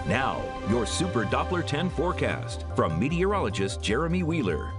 Now, your Super Doppler 10 forecast from meteorologist Jeremy Wheeler.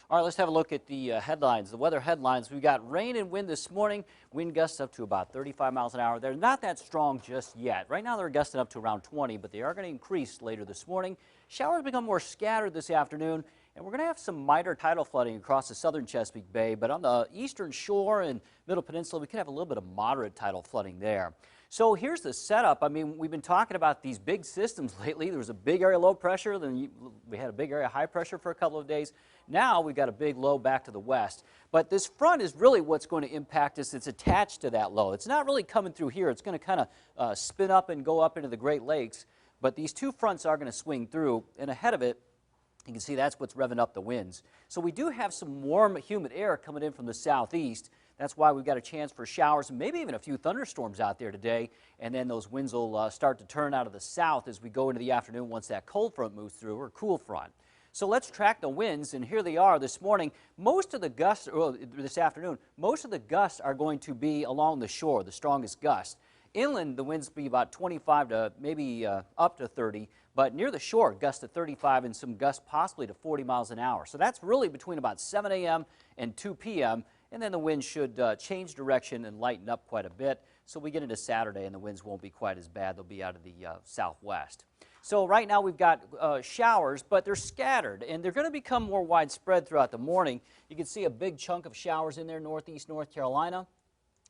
All right, let's have a look at the headlines, the weather headlines. We've got rain and wind this morning, wind gusts up to about 35 miles an hour. They're not that strong just yet. Right now they're gusting up to around 20, but they are going to increase later this morning. Showers become more scattered this afternoon, and we're going to have some minor tidal flooding across the southern Chesapeake Bay, but on the eastern shore and middle peninsula, we could have a little bit of moderate tidal flooding there. So here's the setup. I mean, we've been talking about these big systems lately. There was a big area low pressure, then we had a big area high pressure for a couple of days. Now we've got a big low back to the west. But this front is really what's going to impact us. It's attached to that low. It's not really coming through here. It's going to kind of spin up and go up into the Great Lakes. But these two fronts are going to swing through, and ahead of it, you can see that's what's revving up the winds. So we do have some warm, humid air coming in from the southeast. That's why we've got a chance for showers and maybe even a few thunderstorms out there today. And then those winds will start to turn out of the south as we go into the afternoon once that cold front moves through, or cool front. So let's track the winds, and here they are this morning. Most of the gusts, this afternoon, most of the gusts are going to be along the shore, the strongest gusts. Inland, the winds will be about 25 to maybe up to 30, but near the shore, gusts to 35 and some gusts possibly to 40 miles an hour. So that's really between about 7 a.m. and 2 p.m., and then the wind should change direction and lighten up quite a bit. So we get into Saturday, and the winds won't be quite as bad. They'll be out of the southwest. So right now we've got showers, but they're scattered, and they're going to become more widespread throughout the morning. You can see a big chunk of showers in there, northeast North Carolina.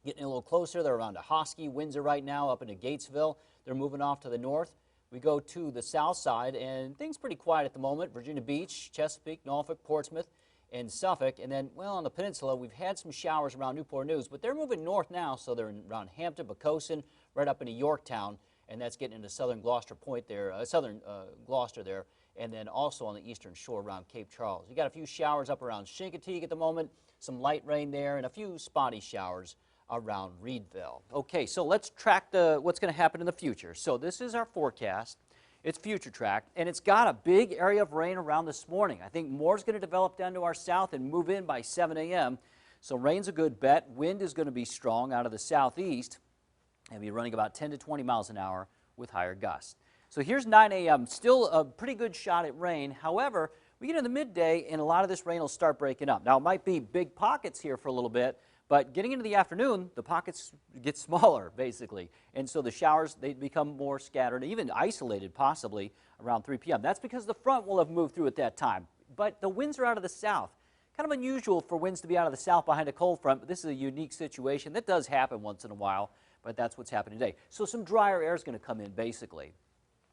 Getting a little closer, they're around Ahoskie, Windsor right now, up into Gatesville. They're moving off to the north. We go to the south side, and things pretty quiet at the moment. Virginia Beach, Chesapeake, Norfolk, Portsmouth, and Suffolk. And then, well, on the peninsula, we've had some showers around Newport News, but they're moving north now, so they're around Hampton, Pocosin, right up into Yorktown, and that's getting into southern Gloucester Point there, southern Gloucester there, and then also on the eastern shore around Cape Charles. You got a few showers up around Chincoteague at the moment, some light rain there, and a few spotty showers around Reedville. Okay, so let's track what's going to happen in the future. So this is our forecast. It's future tracked, and it's got a big area of rain around this morning. I think more is going to develop down to our south and move in by 7 a.m. So rain's a good bet. Wind is going to be strong out of the southeast and be running about 10 to 20 miles an hour with higher gusts. So here's 9 a.m. Still a pretty good shot at rain. However, we get into midday, and a lot of this rain will start breaking up. Now, it might be big pockets here for a little bit, but getting into the afternoon, the pockets get smaller, basically. And so the showers, they become more scattered, even isolated, possibly, around 3 p.m. That's because the front will have moved through at that time. But the winds are out of the south. Kind of unusual for winds to be out of the south behind a cold front, but this is a unique situation. That does happen once in a while, but that's what's happening today. So some drier air is going to come in, basically.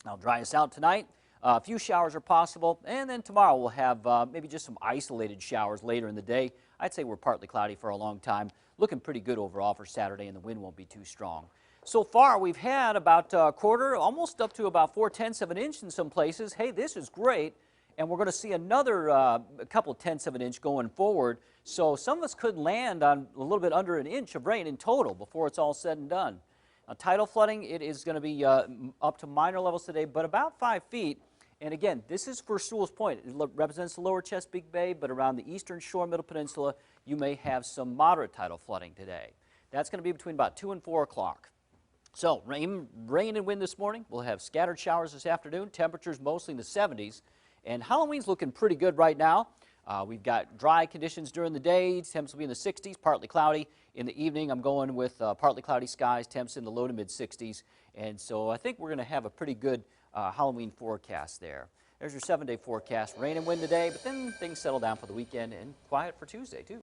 Now, dry us out tonight. A few showers are possible, and then tomorrow we'll have maybe just some isolated showers later in the day. I'd say we're partly cloudy for a long time. Looking pretty good overall for Saturday, and the wind won't be too strong. So far, we've had about a quarter, almost up to about 4/10 of an inch in some places. Hey, this is great, and we're going to see another couple tenths of an inch going forward. So some of us could land on a little bit under an inch of rain in total before it's all said and done. Now, tidal flooding, it is going to be up to minor levels today, but about 5 feet. And again, this is for Sewell's Point. It represents the lower Chesapeake Bay, but around the eastern shore, middle peninsula, you may have some moderate tidal flooding today. That's going to be between about 2 and 4 o'clock. So rain and wind this morning. We'll have scattered showers this afternoon. Temperatures mostly in the 70s. And Halloween's looking pretty good right now. We've got dry conditions during the day. Temps will be in the 60s, partly cloudy. In the evening, I'm going with partly cloudy skies, temps in the low to mid 60s. And so I think we're going to have a pretty good Halloween forecast there. There's your 7-day forecast. Rain and wind today, but then things settle down for the weekend and quiet for Tuesday, too.